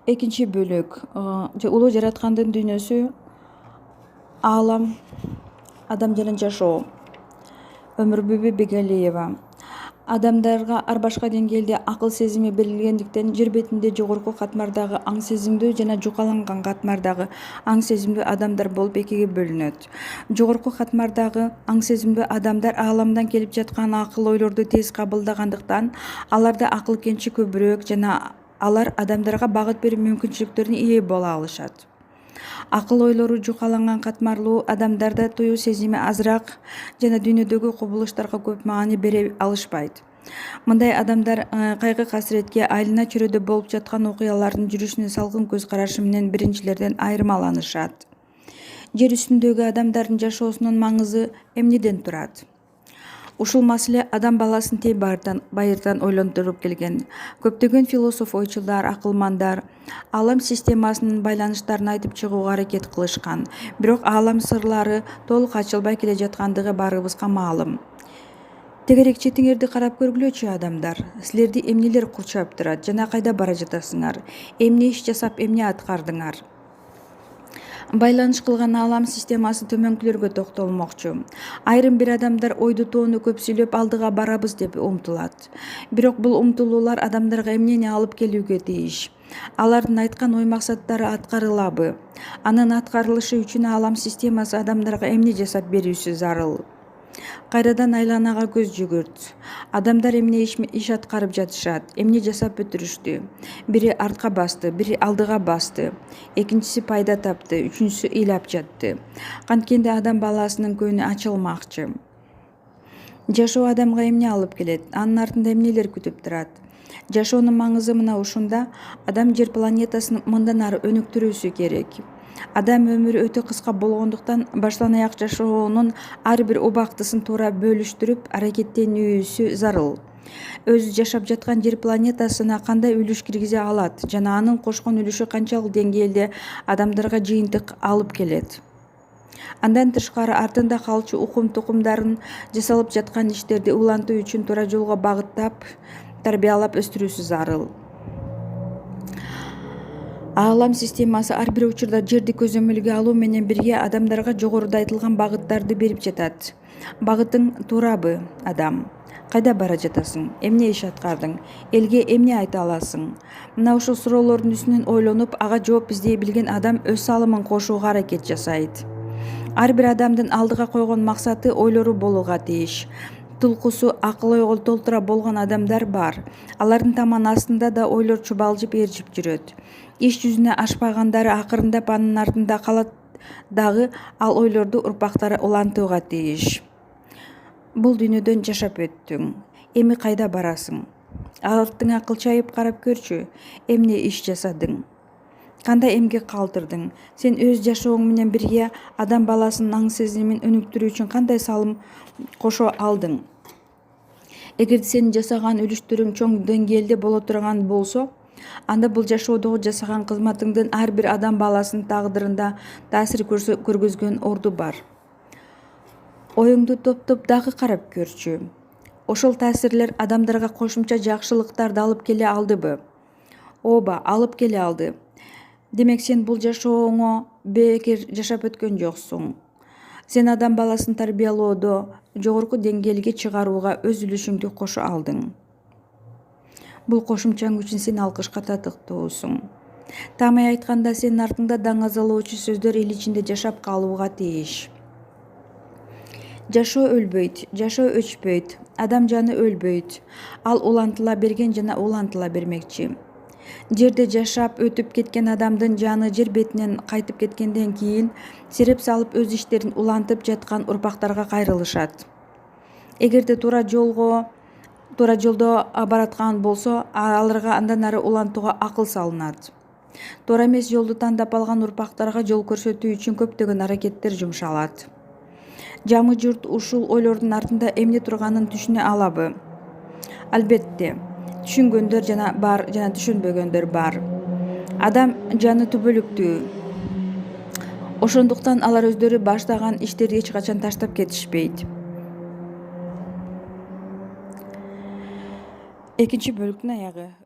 Экинчи бөлүк улуу жараткандын дүйнөсү, аалам, адам жана жашоо. Өмүрбүбү Бегалиева. Адамдарга ар башка деңгээлде акыл сезими берилгендиктен жер бетинде жогорку катмардагы аң сезимдүү жана жукаланган катмардагы аң сезимдүү адамдар болуп экиге бөлүнөт. Жогорку катмардагы аң сезимдүү адамдар ааламдан келип жаткан акыл ойлорду тез кабылдагандыктан аларда акыл кенчи көбүрөөк жана алар адамдарга багыт берүү мүмкүнчүлүктөрүнө ээ боло алышат. Акыл ойлору жукаланган катмарлуу адамдарда туюу сезими азыраак жана дүйнөдөгү кубулуштарга көп маани бере алышпайт. Мындай адамдар кайгы касиретке айылына чөйрөдө болуп жаткан окуялардын жүрүшүнө салкын көз карашы менен биринчилерден айырмаланышат. Жер үстүндөгү адамдардын жашоосунун маңызы эмнеден турат? Ушул маселе адам баласын тээ байыртан ойлонтуруп келген. Көптөгөн философ ойчулдар, акылмандар аалам системасынын байланыштарын айтып чыгууга аракет кылышкан. Бирок аалам сырлары толук ачылбай келе жаткандыгы баарыбызга маалым. Тегерекчи теңерди карап көргүлөчү адамдар. Силерди эмнелер курчап турат жана кайда бара жатасыңар? Эмне иш жасап, эмне аткардыңар? Байланыш кылган аалам системасы төмөнкүлөргө токтолмокчу. Айрым бир адамдар ойду-тоону көп сүйлөп алдыга барабыз деп умтулат. Бирок бул умтулуулар адамдарга эмнени алып келүүгө тийиш? Алардын айткан ой максаттары аткарылабы? Анын аткарылышы үчүн аалам системасы адамдарга эмне жасап берүүсү зарыл? Кайрадан айланага көз жүгүрт. Адамдар эмне иш аткарып жатышат, эмне жасап бүтүрүштү? Бири артка басты, бири алдыга басты, экинчиси пайда тапты, үчүнчүсү ыйлап жатты. Канткенде адам баласынын көңүлү ачылмакчы. Жашоо адамга эмне алып келет? Анын артында эмнелер күтүп турат? Жашоонун маңызы мына ушунда: адам жер планетасын мындан ары өнүктүрүүсү керек. Адам өмүрү өтө кыска болгондуктан баштан аяк жашоонун ар бир убактысын туура бөлүштүрүп аракеттенүүсү зарыл. Өзү жашап жаткан жер планетасына кандай үлүш киргизе алат жана анын кошкон үлүшү канчалык деңгээлде адамдарга жыйынтык алып келет? Андан тышкары артында калчу укум-тукумдарын жасалып жаткан иштерди улантуу үчүн туура жолго багыттап, тарбиялап өстүрүүсү зарыл. Аалам системасы ар бир учурда жерди көзөмөлгө алуу менен бирге адамдарга жогоруда айтылган багыттарды берип жатат. Багытың туурабы, адам? Кайда бара жатасың? Эмне иш аткардың? Элге эмне айта аласың? Мына ушул суроолордун үстүнөн ойлонуп, ага жооп издей билген адам өз салымын кошууга аракет жасайт. Ар бир адамдын алдыга койгон максаты, ойлору болууга тийиш. Тулкусу акыл ойго толтура болгон адамдар бар. Алардын таман астында да ойлор чубалжып ээрчип жүрөт. Иш жүзүнө ашпагандары акырындап анын артында калат дагы ал ойлорду урпактары улантууга тийиш. Бул дүйнөдөн жашап өттүң. Эми кайда барасың? Артыңа кылчайып карап көрчү. Эмне иш жасадың? Кандай эмгек калтырдың? Сен өз жашооң менен бирге адам баласынын аң сезимин өнүктүрүү үчүн кандай салым кошо алдың? Эгерде сенин жасаган үлүштөрүң чоң деңгээлде боло турган болсо, анда бул жашоодогу жасаган кызматыңдын ар бир адам баласынын тагдырында таасир көргөзгөн орду бар. Оюңду топтоп дагы карап көрчү. Ошол таасирлер адамдарга кошумча жакшылыктарды алып келе алдыбы? Ооба, алып келе алды. Демек сен бул жашооңо бекер жашап өткөн жоксуң. Сен адам баласын тарбиялоодо жогорку деңгээлге чыгарууга өз үлүшүңдү кошо алдың. Бул кошумчаң үчүн сен алкышка татыктуусуң. Таамай айтканда, сенин артыңда даңазалоочу сөздөр эл ичинде жашап калууга тийиш. Жашоо өлбөйт, жашоо өчпөйт, адам жаны өлбөйт. Ал улантыла берген жана улантыла бермекчи. Жерде жашап өтүп кеткен адамдын жаны жер бетинен кайтып кеткенден кийин сереп салып өз иштерин улантып жаткан урпактарга кайрылышат. Эгерде туура жолдо бараткан болсо, аларга андан ары улантууга акыл салынат. Туура эмес жолду тандап алган урпактарга жол көрсөтүү үчүн көптөгөн аракеттер жумшалат. Жамы журт ушул ойлордун артында эмне турганын түшүнө алабы? Албетте, түшүнгөндөр бар жана түшүнбөгөндөр бар. Адам жаны түбөлүктүү. Ошондуктан алар өздөрү баштаган иштерди эч качан таштап кетишпейт. Экинчи бөлүктүн аягы.